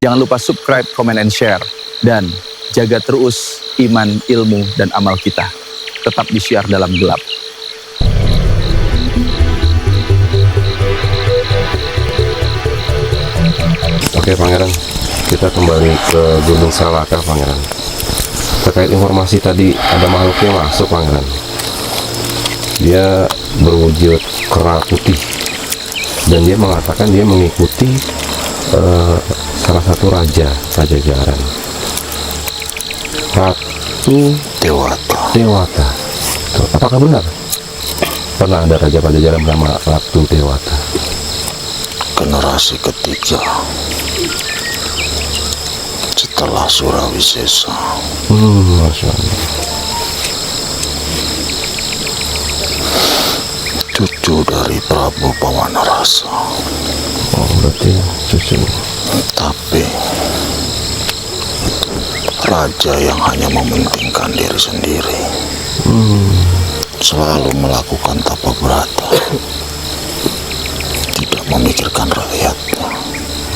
Jangan lupa subscribe, comment, and share. Dan jaga terus iman, ilmu, dan amal kita. Tetap disiar dalam gelap. Oke Pangeran, kita kembali ke Gunung Salaka Pangeran. Terkait informasi tadi ada makhluknya masuk Pangeran. Dia berwujud kera putih dan dia mengatakan dia mengikuti salah satu raja Pajajaran, Ratu Dewata. Apakah benar pernah ada raja Pajajaran bernama Ratu Dewata? Generasi ketiga setelah Surawisesa. Masya Allah. Cucu dari Prabu Pamanarasa. Oh, berarti cucu. Tapi raja yang hanya mementingkan diri sendiri, selalu melakukan tapa brata, tidak memikirkan rakyatnya.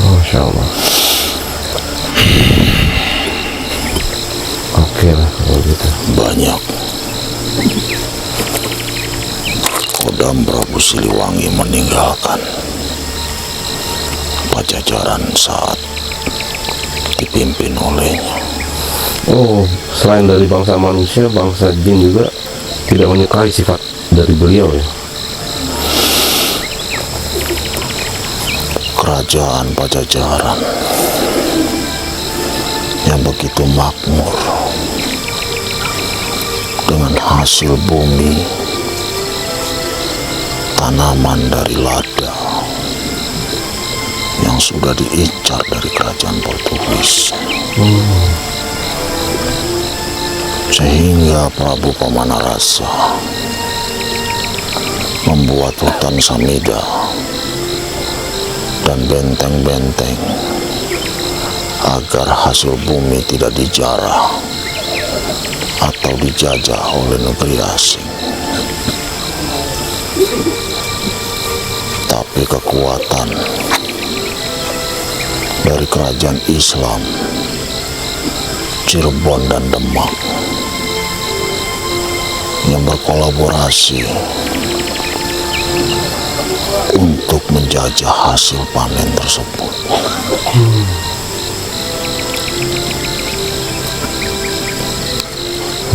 Masya Allah. Oke lah kalau gitu. Banyak Kodam Prabu Siliwangi meninggalkan Pajajaran saat dipimpin olehnya. Oh, selain dari bangsa manusia, bangsa jin juga tidak menyukai sifat dari beliau ya. Kerajaan Pajajaran yang begitu makmur dengan hasil bumi, tanaman dari lada yang sudah diincar dari kerajaan Portugis, sehingga Prabu Pamanarasa membuat hutan Samida dan benteng-benteng agar hasil bumi tidak dijarah atau dijajah oleh negeri asing. Tapi kekuatan dari kerajaan Islam Cirebon dan Demak yang berkolaborasi untuk menjajah hasil panen tersebut.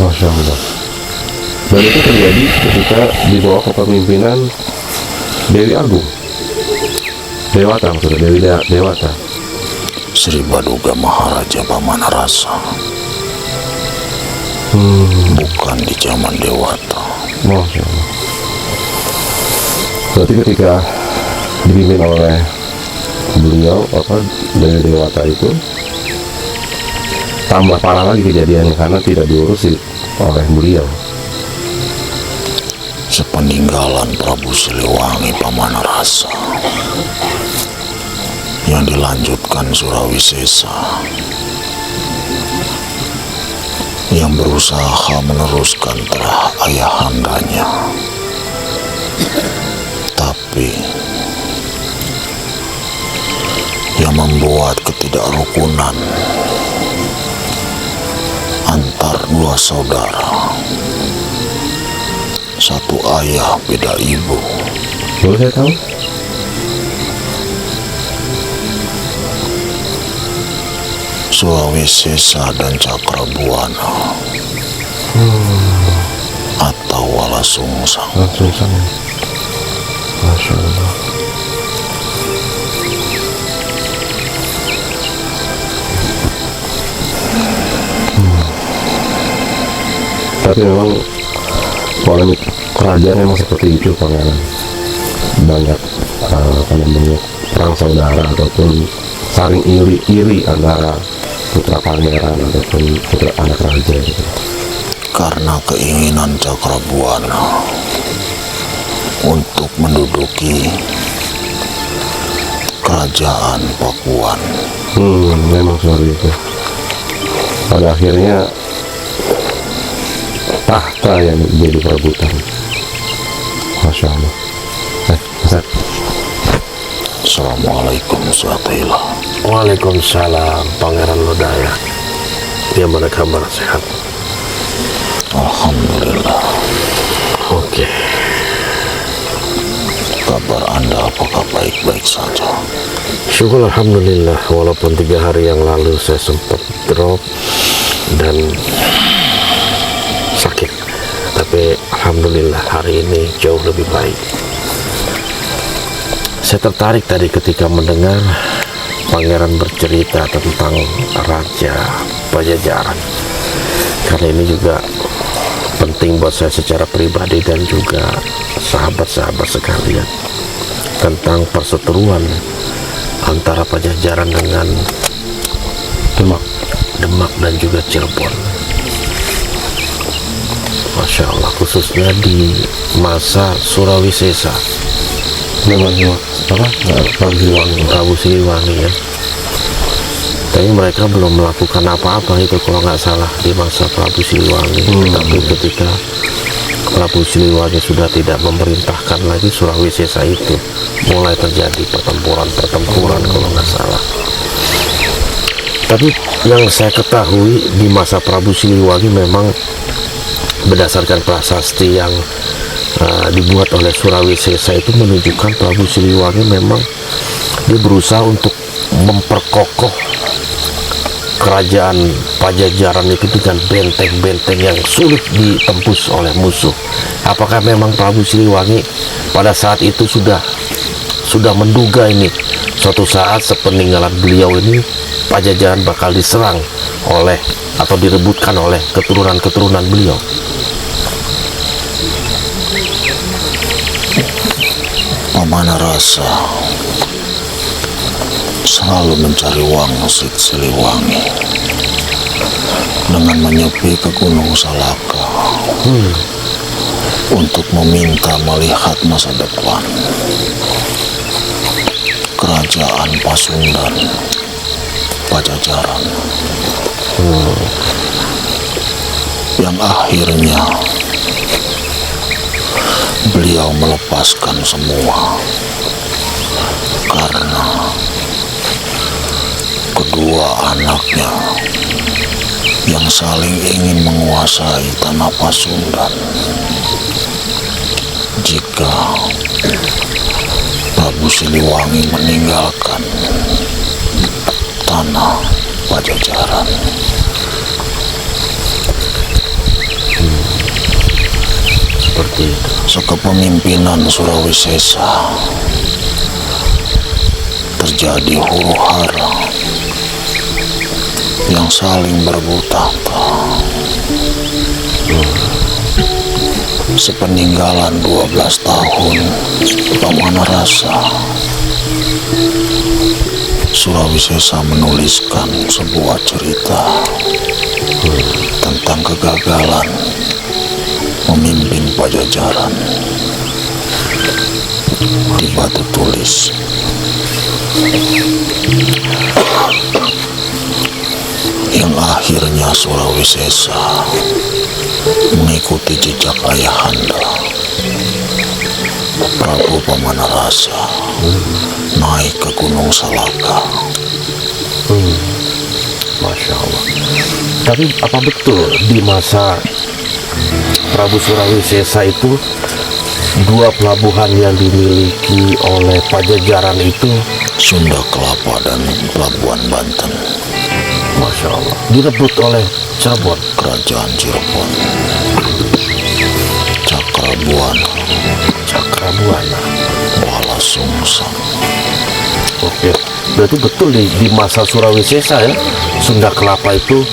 Masya Allah. Dan itu terjadi ketika di bawah kepemimpinan Dewi Agung, Dewata maksudnya, Dewi Dewata. Sri Baduga Maharaja Pamanarasa. Bukan di zaman Dewata. Masya Allah. Berarti ketika dipimpin oleh beliau, Dewi Dewata itu, tambah parah lagi kejadiannya karena tidak diurusi oleh beliau. Sepeninggalan Prabu Siliwangi Pamanarasa yang dilanjutkan Surawisesa, yang berusaha meneruskan terah ayahandanya, tapi yang membuat ketidakrukunan antar dua saudara, satu ayah beda ibu. Boleh saya tahu? Surawisesa dan Cakrabuana, atau Walasungsang. Langsung. Masya Allah. Tapi memang polemik kerajaan memang seperti itu Pangeran. Banyak perang saudara ataupun saling iri antara putra pangeran ataupun putra anak raja gitu. Karena keinginan Cakrabuana untuk menduduki kerajaan Pakuan. Memang seperti itu. Pada akhirnya tahta yang jadi perebutan. Masya Allah. Ustaz. Assalamualaikum Satila. Waalaikumsalam Pangeran Lodaya. Gimana kabar, sehat? Alhamdulillah. Oke. Kabar Anda apakah baik-baik saja? Syukur alhamdulillah, walaupun 3 hari yang lalu saya sempat drop dan sakit, tapi alhamdulillah hari ini jauh lebih baik. Saya tertarik tadi ketika mendengar Pangeran bercerita tentang Raja Pajajaran, karena ini juga penting buat saya secara pribadi dan juga sahabat-sahabat sekalian, tentang perseteruan antara Pajajaran dengan Demak dan juga Cirebon. Masya Allah, khususnya di masa Surawisesa, Prabu Siliwangi ya. Tapi mereka belum melakukan apa-apa itu kalau nggak salah di masa Prabu Siliwangi. Tapi ketika Prabu Siliwangi sudah tidak memerintahkan lagi Surawisesa itu, mulai terjadi pertempuran kalau nggak salah. Tapi yang saya ketahui di masa Prabu Siliwangi memang berdasarkan prasasti yang dibuat oleh Surawisesa itu menunjukkan Prabu Siliwangi memang dia berusaha untuk memperkokoh kerajaan Pajajaran itu dengan benteng-benteng yang sulit ditembus oleh musuh. Apakah memang Prabu Siliwangi pada saat itu sudah menduga ini suatu saat sepeninggalan beliau ini Pajajaran bakal diserang oleh atau direbutkan oleh keturunan-keturunan beliau? Pamanarasa selalu mencari Wangsit Siliwangi dengan menyepi ke Gunung Salaka untuk meminta melihat masa depan kerajaan Pasundan Pajajaran, yang akhirnya beliau melepaskan semua karena kedua anaknya yang saling ingin menguasai tanah Pasundan. Jika Prabu Siliwangi meninggalkan tanah Pajajaran, Seperti itu. sekepemimpinan Surawisesa terjadi huru-hara yang saling berebut tahta. Sepeninggalan 12 tahun Pamanarasa, Surawisesa menuliskan sebuah cerita tentang kegagalan memimpin Pajajaran di batu tulis. Yang akhirnya Surawisesa mengikuti jejak ayahanda Prabu Pamanarasa naik ke Gunung Salaka. Masya Allah. Tapi apa betul di masa Prabu Surawisesa itu dua pelabuhan yang dimiliki oleh Pajajaran itu, Sunda Kelapa dan Pelabuhan Banten, Masya Allah, direbut oleh Cirebon? Kerajaan Cirebon, Cakrabuana. Walasungsang. Oke, berarti betul di masa Surawisesa ya, Sunda Kelapa itu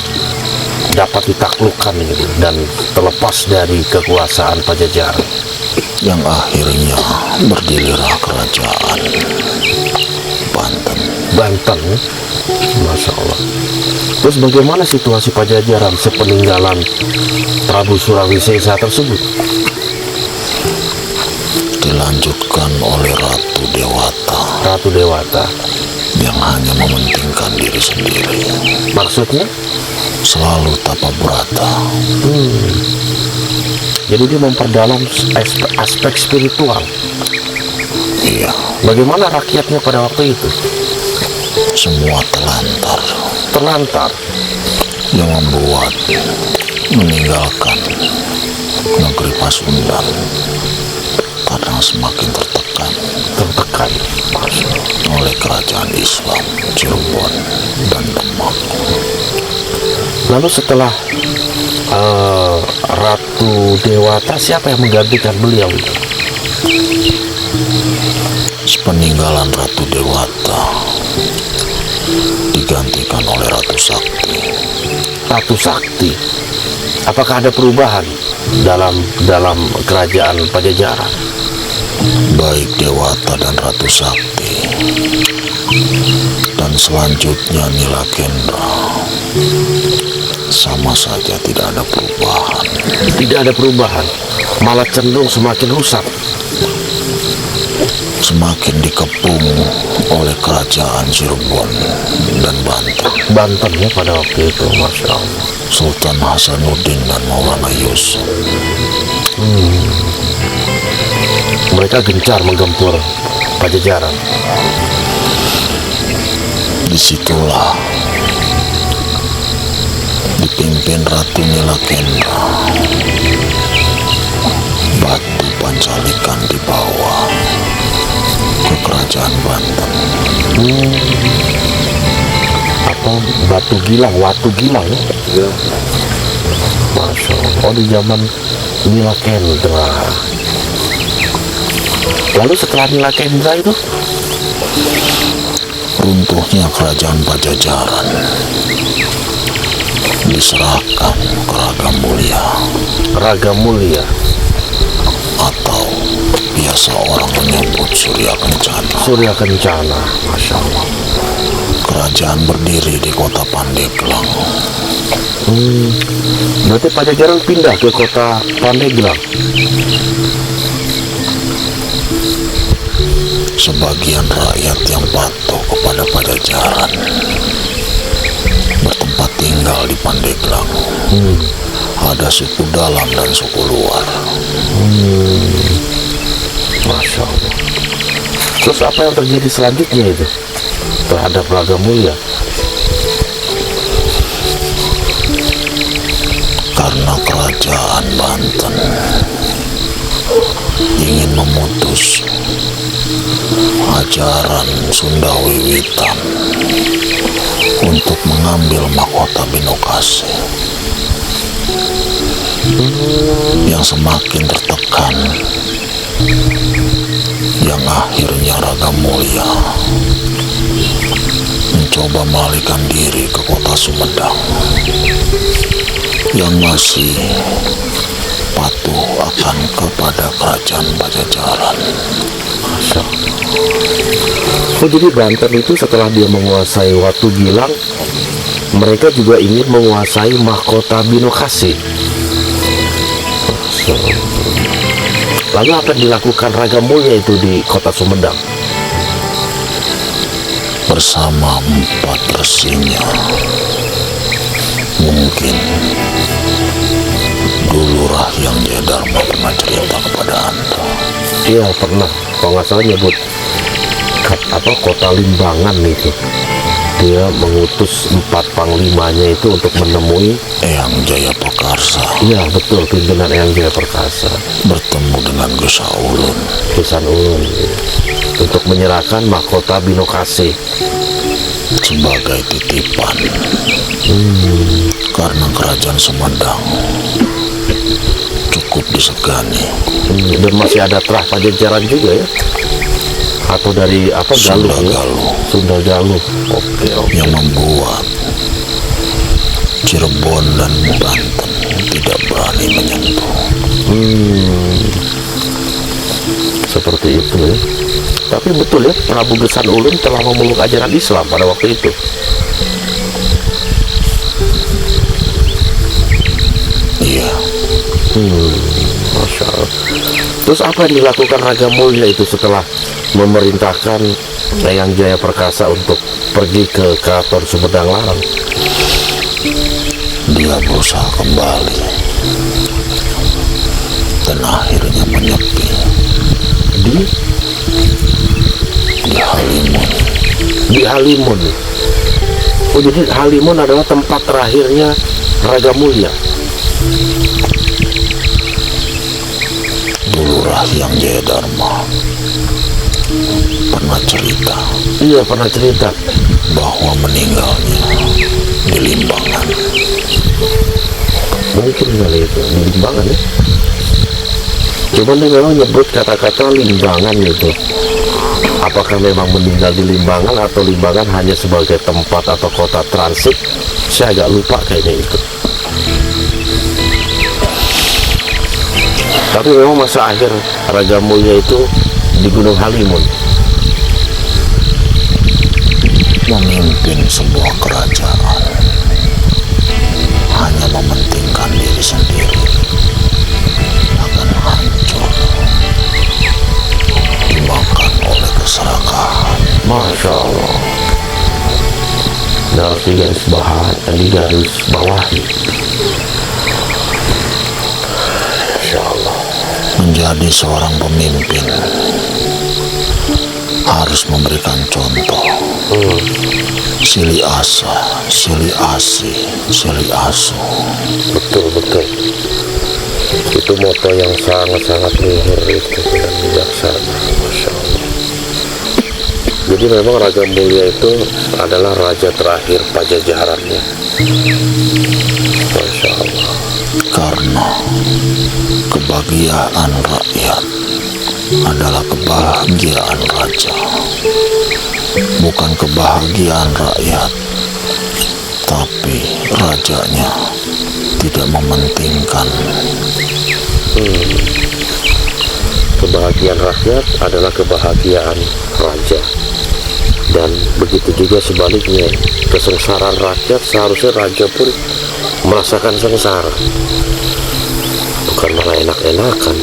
dapat ditaklukkan gitu, dan terlepas dari kekuasaan Pajajaran. Yang akhirnya berdirilah kerajaan Banten, Masya Allah. Terus bagaimana situasi Pajajaran sepeninggalan Prabu Surawisesa tersebut? dilanjutkan oleh Ratu Dewata. yang hanya mementingkan diri sendiri, Maksudnya? selalu tapa brata. Jadi dia memperdalam aspek spiritual. Iya, Bagaimana rakyatnya pada waktu itu? semua telantar Terlantar. yang membuat meninggalkan negeri Pasundan karena semakin tertekan Tertekan. oleh kerajaan Islam Cirebon dan Demak. Lalu setelah Ratu Dewata, siapa yang menggantikan beliau? Sepeninggalan Ratu Dewata digantikan oleh Ratu Sakti. Ratu Sakti. Apakah ada perubahan dalam kerajaan Pajajaran? Baik Dewata dan Ratu Sakti dan selanjutnya Nilakendra sama saja tidak ada perubahan. Tidak ada perubahan, malah cenderung semakin rusak. Semakin dikepung oleh kerajaan Cirebon dan Banten. Banten ya pada waktu itu, Masya Allah. Sultan Hasanuddin dan Maulana Yusuf. Mereka gencar menggempur Pajajaran. Disitulah dipimpin Ratu Nilakendra, batu Pancalikan dibawa ke kerajaan Banten. Atau Watu Gilang ya. Masya Allah. Oh, di zaman Nilakendra. Lalu setelah Nilakendra itu Runtuhnya kerajaan Pajajaran diserahkan ke Raga Mulia. atau biasa orang menyebut Surya Kencana. Surya Kencana, Masya Allah. Kerajaan berdiri di kota Pandeglang. Berarti Pajajaran pindah ke kota Pandeglang. Sebagian rakyat yang patuh kepada Pajajaran bertempat tinggal di Pandeglang. Ada suku dalam dan suku luar. Masya Allah. Terus apa yang terjadi selanjutnya itu terhadap Raga Mulia? Karena kerajaan Banten ingin memutus ajaran Sunda Wiwitan untuk mengambil mahkota Binokasi, yang semakin tertekan, yang akhirnya Raga Mulia mencoba melarikan diri ke kota Sumedang yang masih patuh akan kepada kerajaan Pajajaran. Oh, jadi Banten itu setelah dia menguasai Watu Gilang, mereka juga ingin menguasai mahkota Binokasi. Lalu apa yang dilakukan Raga Mulia itu di kota Sumedang? Bersama 4 resinya, mungkin dulu Rahyang Jayadharma pernah cerita kepada Anda. Iya, pernah. Kalau nggak salah nyebut kota Limbangan itu. Dia mengutus 4 panglimanya itu untuk menemui Eyang Jayaperkasa, iya betul, pimpinan Eyang Jayaperkasa, bertemu dengan Gesa Ulun Gesan Ulun, untuk menyerahkan mahkota Binokasi sebagai titipan. Karena kerajaan Sumedang cukup disegani. dan masih ada Trah Pajajaran juga ya, atau dari apa Galuh Sunda ya? Galuh Sunda Galuh. Oke. yang membuat Cirebon dan Banten tidak berani menyentuh. Seperti itu ya. Tapi betul ya, Prabu Gesan Ulun telah memeluk ajaran Islam pada waktu itu. Iya, Masya Allah. Terus apa yang dilakukan Raga Mulia itu setelah memerintahkan Eyang Jayaperkasa untuk pergi ke Keraton Sumedang Larang? dia berusaha kembali dan akhirnya menyepi Di di Halimun. Oh, jadi Halimun adalah tempat terakhirnya Raja Mulia. Dulu Rahyang Jayadharma pernah cerita Iya, pernah cerita. bahwa meninggalnya di Limbangan. Mungkin kali itu di Limbangan ya. Cuman dia memang nyebut kata-kata Limbangan itu. Apakah memang meninggal di Limbangan atau Limbangan hanya sebagai tempat atau kota transit? Saya agak lupa kayaknya itu. Tapi memang masa akhir Raja Mulia itu di Gunung Halimun. Memimpin sebuah kerajaan hanya mementingkan diri sendiri akan hancur dimakan oleh keserakahan. Masya Allah. Harus digaris bawahi. Masya Allah. Menjadi seorang pemimpin harus memberikan contoh. Sili asa, sili asi, sili asu. Betul. Itu moto yang sangat-sangat luhur itu dan bijaksana. Masya Allah. Jadi memang Raja Mulia itu adalah raja terakhir Pajajarannya. Masya Allah. Karena kebahagiaan rakyat adalah kebahagiaan raja, bukan kebahagiaan rakyat, tapi rajanya tidak mementingkan. Kebahagiaan rakyat adalah kebahagiaan raja, dan begitu juga sebaliknya. Kesengsaraan rakyat seharusnya raja pun merasakan sengsara, bukan malah enak-enakan.